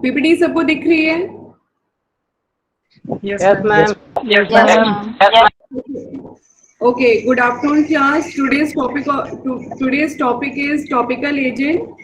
PPT सबको दिख रही है? Yes, ma'am. Yes, ma'am. Okay, good afternoon, class. Today's topic is topical agent.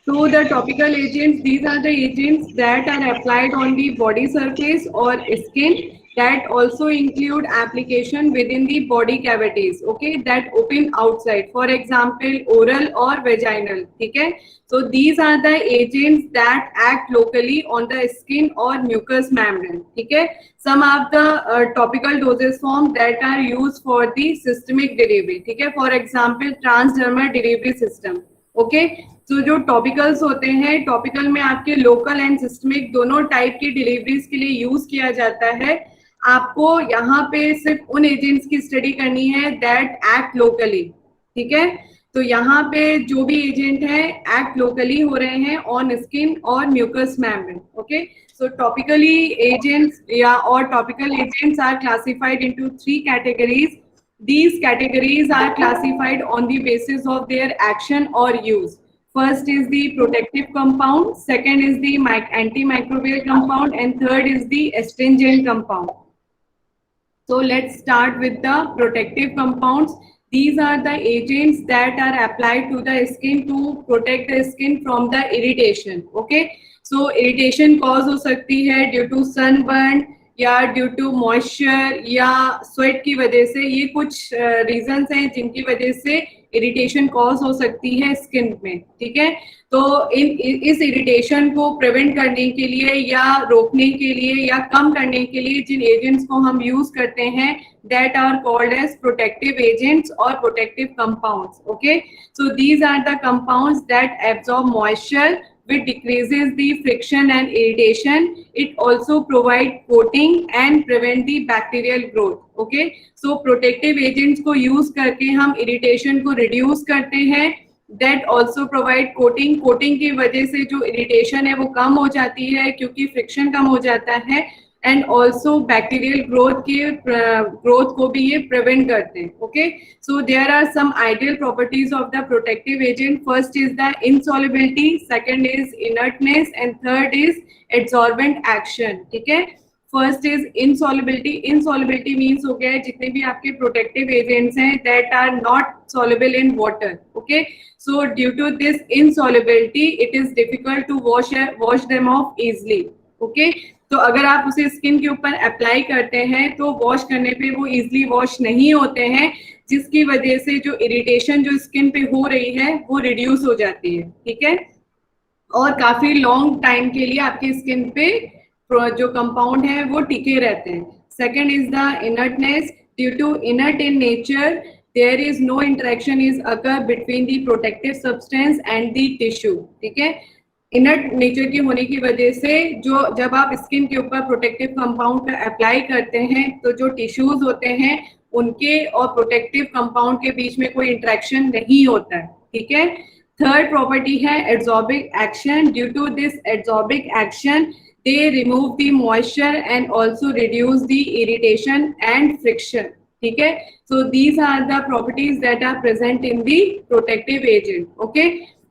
So the topical agents, these are the agents that are applied on the body surface or skin, that also include application within the body cavities, okay, that open outside, for example oral or vaginal, okay. So these are the agents that act locally on the skin or mucous membrane, okay. Some of the topical dosage form that are used for the systemic delivery, okay, for example transdermal delivery system, okay. तो जो topicals होते हैं, topical में आपके local and systemic दोनों type की deliveries के लिए यूज किया जाता है. आपको यहाँ पे सिर्फ उन एजेंट्स की स्टडी करनी है दैट एक्ट लोकली, ठीक है. तो यहाँ पे जो भी एजेंट है एक्ट लोकली हो रहे हैं ऑन स्किन और mucous membrane, okay. So topically agents या और topical agents are classified into 3 categories. These categories are classified on the basis of their action or use. First is the protective compound, second is the antimicrobial compound, and third is the astringent compound. So let's start with the protective compounds. These are the agents that are applied to the skin to protect the skin from the irritation. Okay, so irritation cause हो सकती है due to sunburn या due to moisture या sweat की वजह से. ये कुछ रीजंस हैं जिनकी वजह से इरिटेशन कॉज हो सकती है स्किन में, ठीक है. तो इस इरिटेशन को प्रिवेंट करने के लिए या रोकने के लिए या कम करने के लिए जिन एजेंट्स को हम यूज करते हैं that are called as protective agents और protective compounds, okay. So these are the compounds that absorb moisture which decreases the friction and irritation. It also provide coating and prevent the bacterial growth. Okay, so protective agents को use करके हम irritation को reduce करते हैं. That also provide coating. Coating की वजह से जो irritation है वो कम हो जाती है क्योंकि friction कम हो जाता है. And also bacterial growth को भी ये prevent करते हैं. Okay, so there are some ideal properties of the protective agent. First is the insolubility, second is inertness, and third is adsorbent action. ठीक है. First is insolubility. Insolubility means हो गया जितने भी आपके protective agents हैं that are not soluble in water. Okay, so due to this insolubility, it is difficult to wash them off easily. Okay, तो अगर आप उसे स्किन के ऊपर अप्लाई करते हैं तो वॉश करने पे वो इजीली वॉश नहीं होते हैं, जिसकी वजह से जो इरिटेशन जो स्किन पे हो रही है वो रिड्यूस हो जाती है, ठीक है. और काफी लॉन्ग टाइम के लिए आपकी स्किन पे जो कंपाउंड है वो टिके रहते हैं. Second is the inertness. Due to inert in nature there is no interaction is occur between the protective substance and the tissue, ठीक है. इनर्ट नेचर की होने की वजह से जो जब आप स्किन के ऊपर प्रोटेक्टिव कंपाउंड का अप्लाई करते हैं तो जो टिश्यूज होते हैं उनके और प्रोटेक्टिव कंपाउंड के बीच में कोई इंटरेक्शन नहीं होता है, ठीक है. थर्ड प्रॉपर्टी है adsorbic action. Due to this adsorbic action they remove the moisture and also reduce the irritation and friction, ठीक है. So these are the properties that are present in the protective agent. Okay,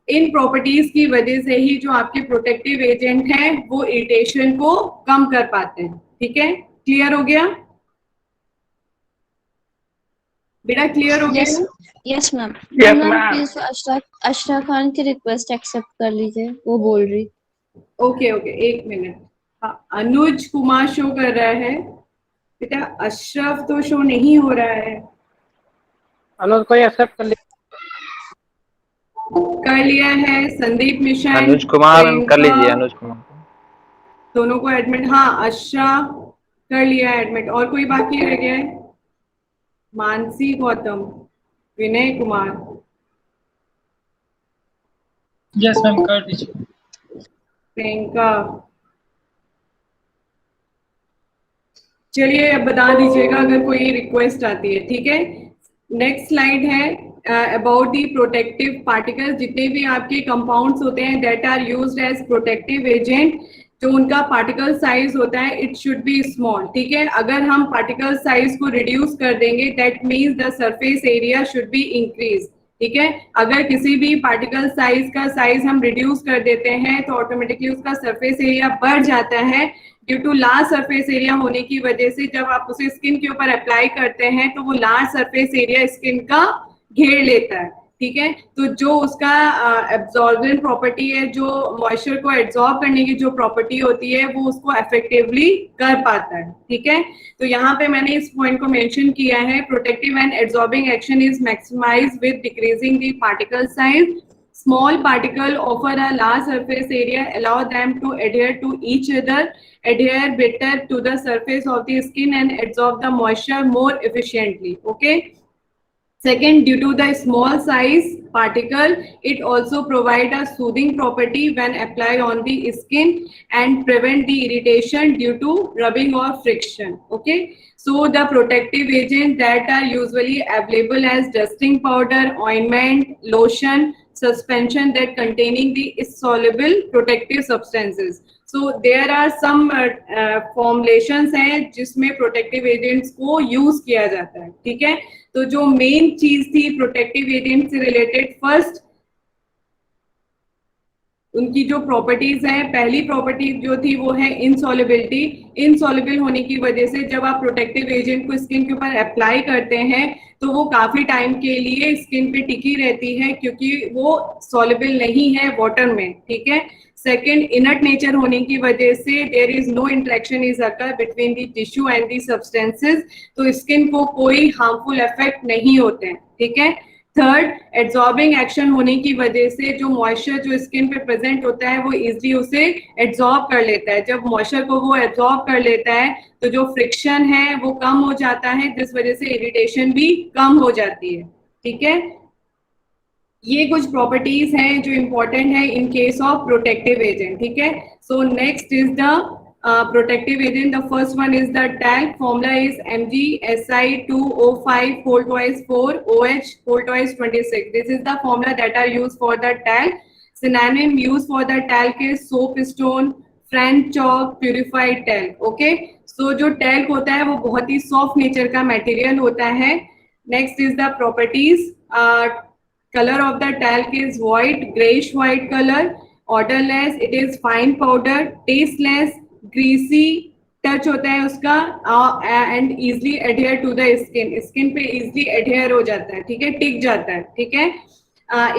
इन properties की वजह से ही जो आपके protective agent हैं वो इरिटेशन को कम कर पाते हैं, ठीक है. क्लियर हो गया बेटा? क्लियर हो गया? Yes ma'am. Yes, ma'am ma'am. Please Ashra Khan की रिक्वेस्ट एक्सेप्ट कर लीजिए, वो बोल रही. ओके ओके, एक मिनट. हाँ, अनुज कुमार शो कर रहा है बेटा, अशरफ तो शो नहीं हो रहा है. अनुज को एक्सेप्ट कर लिया है. संदीप मिश्रा, अनुज कुमार कर लीजिए. अनुज कुमार दोनों को एडमिट. हाँ, अशरा कर लिया एडमिट. और कोई बाकी रह गया है? मानसी गौतम, विनय कुमार. यस मैम, कर दीजिए. प्रियंका. चलिए अब बता दीजिएगा अगर कोई रिक्वेस्ट आती है, ठीक है. नेक्स्ट स्लाइड है अबाउट दी प्रोटेक्टिव पार्टिकल्स. जितने भी आपके कंपाउंड्स होते हैं that are used as protective agent, जो उनका पार्टिकल साइज होता है इट शुड बी स्मॉल, ठीक है। अगर हम पार्टिकल साइज को रिड्यूस कर देंगे that means the surface area should be increase, ठीक है। अगर किसी भी पार्टिकल साइज का साइज हम रिड्यूस कर देते हैं तो ऑटोमेटिकली उसका सरफेस एरिया बढ़ जाता है। Due to large surface area होने की वजह से जब आप उसे स्किन के ऊपर अप्लाई करते हैं तो वो लार्ज सरफेस एरिया स्किन का घेर लेता है, ठीक है। तो जो उसका एब्जॉर्बेंट प्रॉपर्टी है, जो मॉइस्चर को एब्जॉर्ब करने की जो प्रॉपर्टी होती है वो उसको इफेक्टिवली कर पाता है, ठीक है। तो यहाँ पे मैंने इस पॉइंट को मेंशन किया है, protective and absorbing action is maximised with decreasing the particle size. Small particle offer a large surface area, allow them to adhere to each other, adhere better to the surface of the skin and absorb the moisture more efficiently, okay. Second, due to the small size particle, it also provide a soothing property when applied on the skin and prevent the irritation due to rubbing or friction, okay. So the protective agents that are usually available as dusting powder, ointment, lotion, suspension that containing the soluble protective substances. So there are some formulations हैं जिसमें protective agents को use किया जाता है, ठीक है। तो जो मेन चीज थी protective agents से related, फर्स्ट उनकी जो प्रॉपर्टीज है, पहली प्रॉपर्टी जो थी वो है इनसॉल्युबिलिटी। इनसॉल्युबल होने की वजह से जब आप प्रोटेक्टिव एजेंट को स्किन के ऊपर अप्लाई करते हैं तो वो काफी टाइम के लिए स्किन पे टिकी रहती है क्योंकि वो सॉल्युबल नहीं है वाटर में, ठीक है। सेकेंड, इनर्ट नेचर होने की वजह से there is no interaction is occur between the tissue and the substances, तो स्किन को कोई हार्मफुल इफेक्ट नहीं होते हैं, ठीक है। थर्ड, एब्जॉर्बिंग एक्शन होने की वजह से जो मॉइस्चर जो स्किन पे प्रेजेंट होता है वो इजीली उसे एब्जॉर्ब कर लेता है। जब मॉइस्चर को वो एब्जॉर्ब कर लेता है तो जो फ्रिक्शन है वो कम हो जाता है, जिस वजह से इरिटेशन भी कम हो जाती है, ठीक है। ये कुछ प्रॉपर्टीज हैं जो इम्पोर्टेंट है in case of protective agent, ठीक है। So next is the protective agent. The first one is the talc. Formula is MgSi2O5 whole twice 4 OH whole twice 26. This is the formula that are used for the talc. Synonym used for the talc is soapstone, French chalk, purified talc. Okay. So जो talc होता है वो बहुत ही soft nature का material होता है. Next is the properties. Color of the talc is white, grayish white color. Odorless. It is fine powder. Tasteless. Greasy touch होता है उसका and easily adhere to the skin, skin पे easily adhere हो जाता है, ठीक है, टिक जाता है, ठीक है।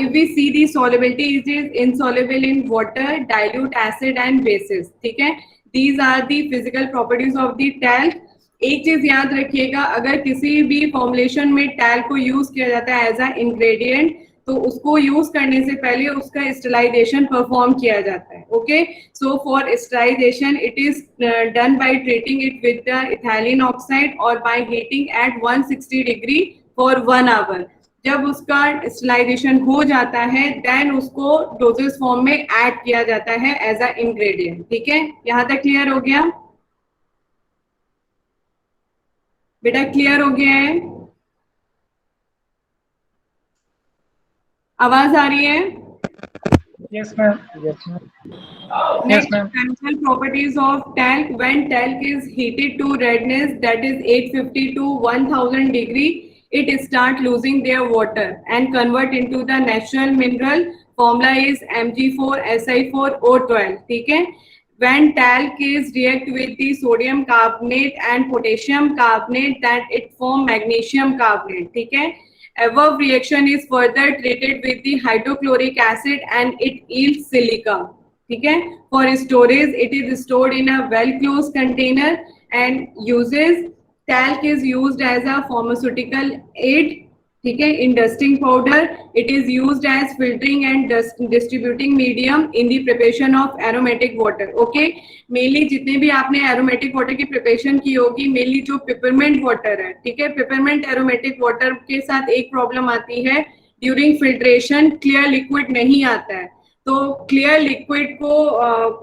If we see the solubility it is insoluble in water, dilute, acid and bases, ठीक है। These are the physical properties of the talc. एक चीज याद रखिएगा, अगर किसी भी फॉर्मुलेशन में टैल्क को यूज किया जाता है एज अ इंग्रेडिएंट तो उसको यूज करने से पहले उसका स्टरलाइजेशन परफॉर्म किया जाता है, okay. So for sterilisation it is done by treating it with the ethylene oxide और by heating at 160 degree for 1 hour. जब उसका स्टरलाइजेशन हो जाता है देन उसको डोजेस फॉर्म में ऐड किया जाता है एज अ इंग्रेडिएंट, ठीक है। यहाँ तक क्लियर हो गया बेटा? क्लियर हो गया है? आवाज आ रही है? Yes, ma'am. Yes, ma'am. Yes, ma'am. Chemical properties of talc. When talc is heated to redness, that is 850 to 1000 degree, it start losing their water and convert into the natural mineral. Formula is Mg4Si4O12, ठीक है। When talc is react with the sodium carbonate and potassium carbonate, that it form magnesium carbonate, ठीक है। Above reaction is further treated with the hydrochloric acid and it yields silica, ठीक है। For storage, it is stored in a well closed container and uses talc is used as a pharmaceutical aid, ठीक है। In dusting powder, it is used as filtering and distributing medium in the preparation of aromatic water, okay। Mainly जितने भी आपने aromatic water की preparation की होगी, mainly जो peppermint water है, ठीक है, पेपरमेंट एरोमेटिक वाटर के साथ एक प्रॉब्लम आती है, ड्यूरिंग फिल्ट्रेशन क्लियर लिक्विड नहीं आता है। तो क्लियर लिक्विड को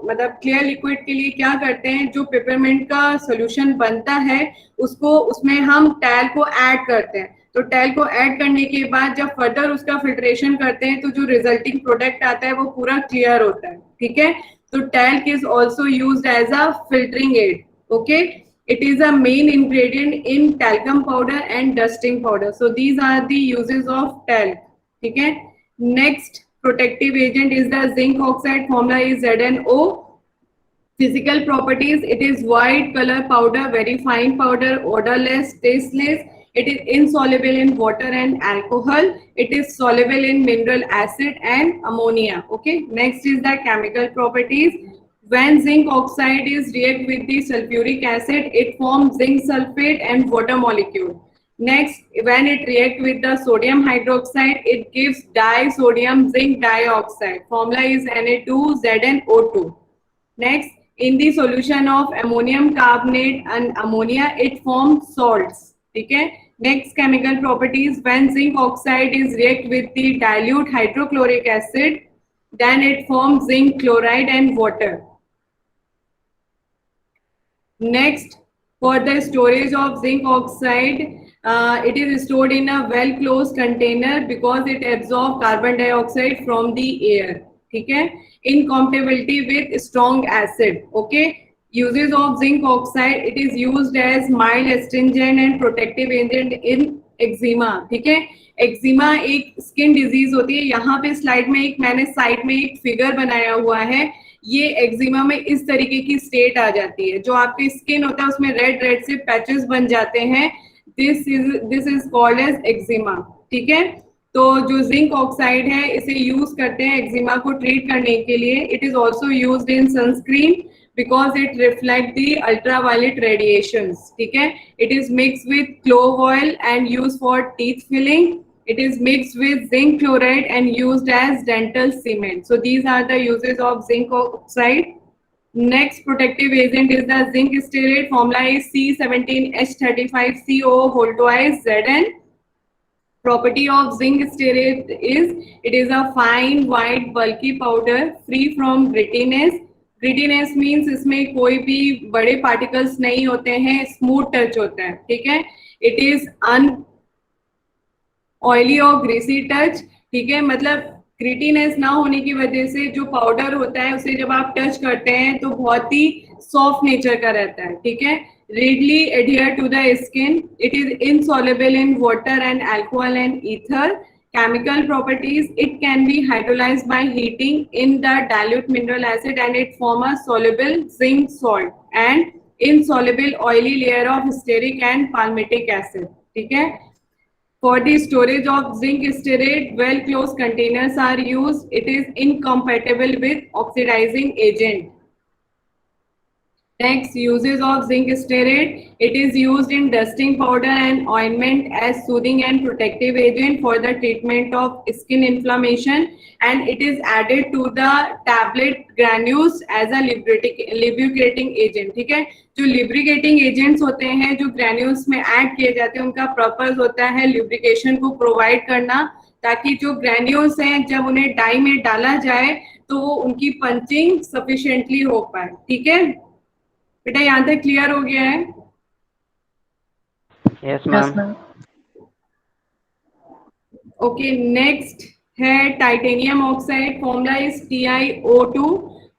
मतलब क्लियर लिक्विड के लिए क्या करते हैं, जो पेपरमेंट का सोल्यूशन बनता है उसको उसमें हम टैल्क को ऐड करते हैं। तो टैल्क को ऐड करने के बाद जब फर्दर उसका फिल्ट्रेशन करते हैं तो जो रिजल्टिंग प्रोडक्ट आता है वो पूरा क्लियर होता है, ठीक है। So talc is also used as a filtering aid. Okay, it is a main ingredient in talcum powder and dusting powder. So these are the uses of talc. Okay. Next protective agent is the zinc oxide. Formula is ZnO. Physical properties: it is white color powder, very fine powder, odorless, tasteless. It is insoluble in water and alcohol. It is soluble in mineral acid and ammonia. Okay. Next is the chemical properties. When zinc oxide is react with the sulfuric acid, it forms zinc sulfate and water molecule. Next, when it react with the sodium hydroxide, it gives disodium zinc dioxide. Formula is Na2ZnO2. Next, in the solution of ammonium carbonate and ammonia, it forms salts. Okay. Next chemical properties: when zinc oxide is react with the dilute hydrochloric acid, then it forms zinc chloride and water. Next, for the storage of zinc oxide, it is stored in a well closed container because it absorbs carbon dioxide from the air. Okay. Incompatibility with strong acid. Okay. Uses of zinc oxide: it is used as mild astringent and protective agent in eczema. ठीक है, eczema एक skin disease होती है. यहाँ पे slide में मैंने side में एक फिगर बनाया हुआ है. ये एक्जिमा में इस तरीके की स्टेट आ जाती है, जो आपकी स्किन होता है उसमें रेड रेड से पैचेस बन जाते हैं. This is called as eczema. ठीक है, तो जो जिंक ऑक्साइड है इसे यूज करते हैं एक्जिमा को ट्रीट करने के लिए. It is also used in sunscreen because it reflect the ultraviolet radiations. ठीक है, it is mixed with clove oil and used for teeth filling. It is mixed with zinc chloride and used as dental cement. So these are the uses of zinc oxide. Next protective agent is the zinc stearate. Formula is C17H35CO whole twice Zn. Property of zinc stearate is it is a fine white bulky powder free from grittiness. Grittiness means इसमें कोई भी बड़े particles नहीं होते हैं, smooth touch होता है. ठीक है, इट इज अन ऑयली और ग्रीसी टच. ठीक है, मतलब ग्रिटीनेस ना होने की वजह से जो पाउडर होता है उसे जब आप टच करते हैं तो बहुत ही सॉफ्ट नेचर का रहता है. ठीक है, readily adhere to the skin. It is insoluble in water and alcohol and ether. Chemical properties: it can be hydrolyzed by heating in the dilute mineral acid and it form a soluble zinc salt and insoluble oily layer of stearic and palmitic acid. ठीक है, for the storage of zinc stearate, well closed containers are used. It is incompatible with oxidizing agent. Next, uses of zinc stearate: it is used in dusting powder and ointment as soothing and protective agent for the treatment of skin inflammation, and it is added to the tablet granules as a lubricating agent. ठीक है, जो lubricating agents होते हैं जो granules में add किए जाते हैं उनका purpose होता है lubrication को provide करना, ताकि जो granules हैं जब उन्हें dye में डाला जाए तो वो उनकी punching sufficiently हो पाए. ठीक है बेटा, यहाँ तक क्लियर हो गया है? Yes ma'am. ओके, नेक्स्ट है titanium oxide. Formula is TiO2.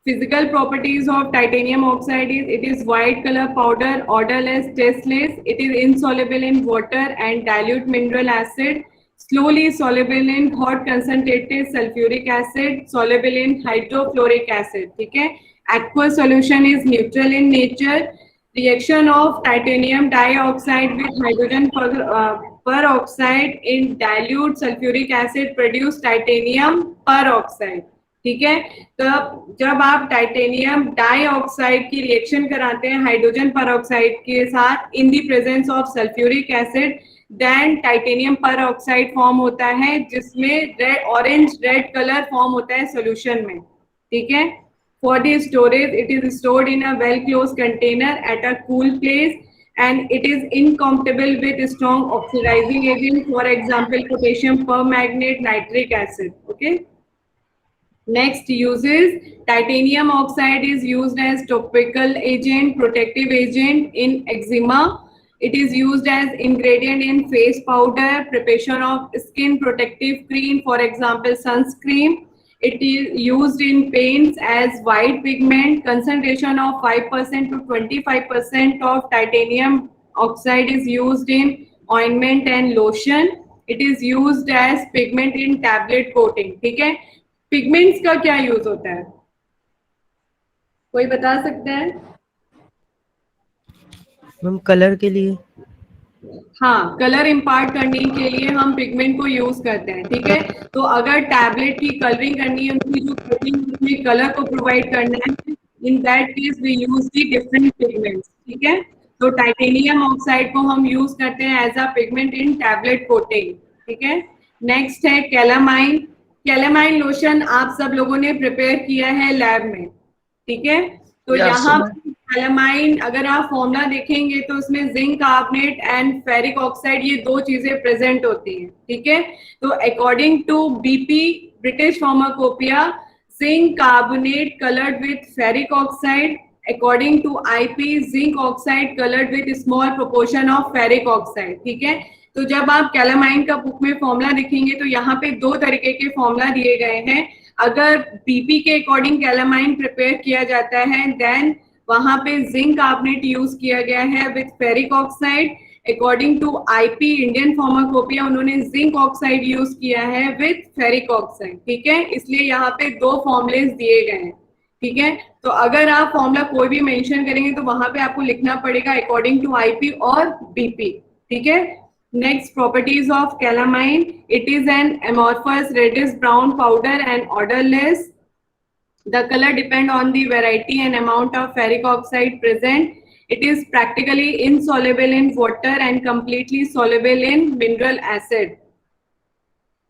Physical properties of titanium oxide is it is white colour powder, odourless, tasteless. It is insoluble in water and dilute mineral acid, slowly soluble in hot concentrated sulfuric acid, soluble in hydrochloric acid. ठीक है, aqueous solution is neutral in nature. Reaction of titanium dioxide with hydrogen peroxide in dilute sulfuric acid produce titanium peroxide. ठीक है, तो जब आप titanium dioxide की reaction कराते हैं हाइड्रोजन पेरोक्साइड के साथ in the presence of sulphuric acid, then titanium peroxide form होता है जिसमें ऑरेंज रेड कलर फॉर्म होता है सॉल्यूशन में. ठीक है, for the storage it is stored in a well close container at a cool place and it is incompatible with strong oxidizing agent, for example potassium permanganate, nitric acid. Okay, next uses: titanium oxide is used as topical agent, protective agent in eczema. It is used as ingredient in face powder, preparation of skin protective cream, for example sunscreen. It is used in paints as white pigment. Concentration of 5% to 25% of titanium oxide is used in ointment and lotion. It is used as pigment in tablet coating. ठीक है, pigments का क्या use होता है, कोई बता सकता है? मैम कलर के लिए। हाँ, कलर इम्पार्ट करने के लिए हम पिगमेंट को यूज करते हैं। ठीक है, तो अगर टैबलेट की कलरिंग करनी है, उनकी जो कोटिंग में कलर को प्रोवाइड करना है, in that case we use the different pigments. ठीक है, तो टाइटेनियम ऑक्साइड को हम यूज करते हैं as a pigment in tablet coating. ठीक है, नेक्स्ट है कैलामाइन। कैलामाइन लोशन आप सब लोगों ने प्रिपेयर किया है लैब में। ठीक है, तो यहाँ कैलामाइन अगर आप फॉर्मूला देखेंगे तो उसमें zinc carbonate and ferric oxide, ये दो चीजें प्रेजेंट होती हैं। ठीक है, तो according to BP British pharmacopoeia, zinc carbonate coloured with ferric oxide, according to IP zinc oxide coloured with small proportion of ferric oxide. ठीक है, तो जब आप कैलामाइन का बुक में फॉर्मूला देखेंगे तो यहाँ पे दो तरीके के फॉर्मूला दिए गए हैं। अगर बीपी के अकॉर्डिंग कैलामाइन प्रिपेयर किया जाता है, देन वहां पे जिंक कार्बोनेट यूज किया गया है with ferric oxide. According to IP Indian pharmacopoeia, उन्होंने जिंक ऑक्साइड यूज किया है विथ फेरिक ऑक्साइड। ठीक है, इसलिए यहाँ पे दो फॉर्मुलेस दिए गए हैं। ठीक है, तो अगर आप फॉर्मूला कोई भी मेंशन करेंगे तो वहां पे आपको लिखना पड़ेगा अकॉर्डिंग टू आईपी और बीपी। ठीक है, next properties of calamine. It is an amorphous reddish brown powder and odorless. The color depend on the variety and amount of ferric oxide present. It is practically insoluble in water and completely soluble in mineral acid.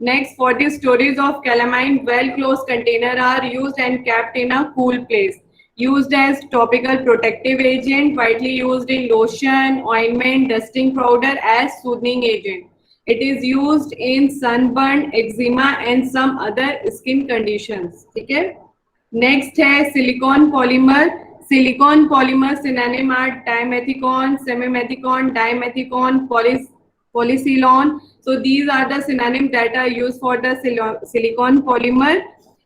Next, for the storage of calamine, well-closed container are used and kept in a cool place. Used as topical protective agent, widely used in lotion, ointment, dusting powder as soothing agent. It is used in sunburn, eczema and some other skin conditions. ठीक है, next है silicone polymer. Silicone polymer synonym are dimethicone, simethicone, dimethicone, polysilicon. So these are the synonym that are used for the silicon polymer.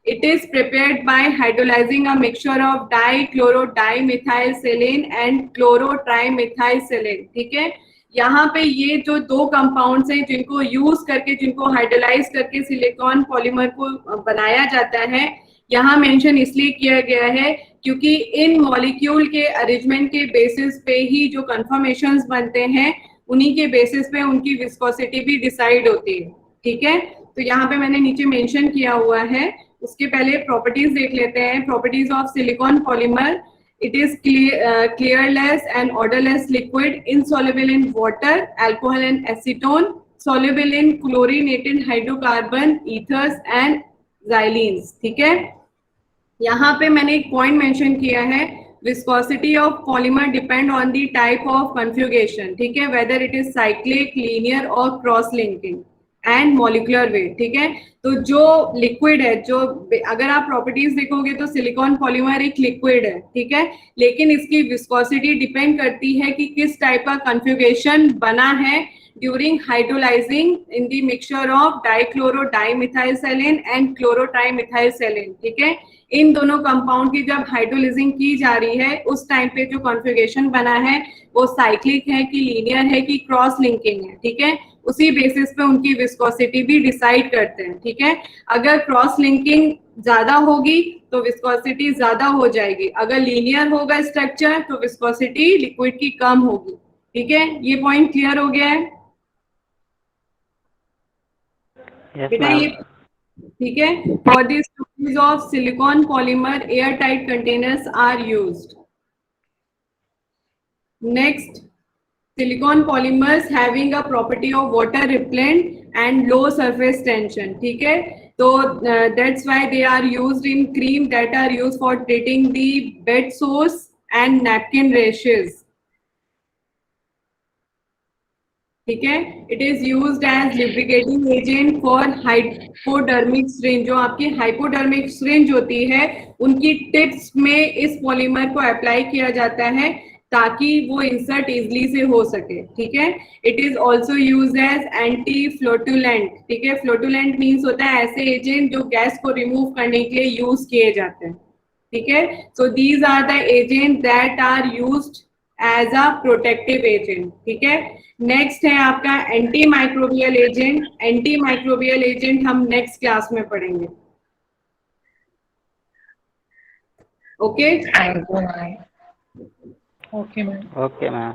It is prepared by hydrolyzing a mixture of dichloro-dimethylsilane and chloro-trimethylsilane. ठीक है, यहाँ पे ये जो दो compounds हैं जिनको use करके, जिनको हाइड्रोलाइज करके सिलिकॉन पॉलीमर को बनाया जाता है, यहाँ मेंशन इसलिए किया गया है क्योंकि इन मॉलिक्यूल के अरेंजमेंट के बेसिस पे ही जो कंफर्मेशंस बनते हैं, उन्हीं के बेसिस पे उनकी विस्कोसिटी भी डिसाइड होती है। ठीक है, तो यहाँ पे मैंने नीचे मेंशन किया हुआ है। उसके पहले प्रॉपर्टीज देख लेते हैं। Properties of silicon polymer. It is clearless and odorless liquid, insoluble in water, alcohol and acetone, soluble in chlorinated hydrocarbon, ethers and xylenes. ठीक है, यहाँ पे मैंने एक पॉइंट मेंशन किया है, viscosity of polymer depend on the type of configuration. ठीक है, whether it is cyclic, linear or cross linking and molecular weight. ठीक है, तो जो लिक्विड है, जो अगर आप प्रॉपर्टीज देखोगे तो सिलिकॉन पॉलीमर एक लिक्विड है। ठीक है, लेकिन इसकी विस्कोसिटी डिपेंड करती है कि किस टाइप का कॉन्फ़िगरेशन बना है during hydrolysing in the mixture of dichlorodimethylsilane and chlorotrimethylsilane. ठीक है, इन दोनों कंपाउंड की जब हाइड्रोलाइजिंग की जा रही है, उस टाइम पे जो कॉन्फ़िगरेशन बना है वो साइक्लिक है कि लीनियर है कि क्रॉस लिंकिंग है। ठीक है, उसी बेसिस पे उनकी विस्कोसिटी भी डिसाइड करते हैं। ठीक है, अगर क्रॉस लिंकिंग ज्यादा होगी तो विस्कोसिटी ज्यादा हो जाएगी, अगर लीनियर होगा स्ट्रक्चर तो विस्कोसिटी लिक्विड की कम होगी। ठीक है, ये पॉइंट क्लियर हो गया है बेटा? ये ठीक है, for the storage of silicon polymer air tight containers are used. Next, silicon polymers having a property of water repellent and low surface tension. ठीक है, तो that's why they are used in cream that are used for treating the bed sores and napkin rashes. ठीक है, it is used as lubricating agent for hypodermic syringe. जो आपकी hypodermic syringe होती है, उनकी टिप्स में इस पॉलीमर को अप्लाई किया जाता है ताकि वो इंसर्ट इजली से हो सके, ठीक है। It is also use as anti flatulent, ठीक है। फ्लोटुलेंट मीन्स होता है ऐसे एजेंट जो गैस को रिमूव करने के लिए यूज किए जाते हैं, ठीक है। So these are the agent that are used as a protective agent, ठीक है। नेक्स्ट है आपका anti microbial agent. Anti microbial agent हम नेक्स्ट क्लास में पढ़ेंगे, okay. Thank you, ma'am. Okay, ma'am. Okay ma'am.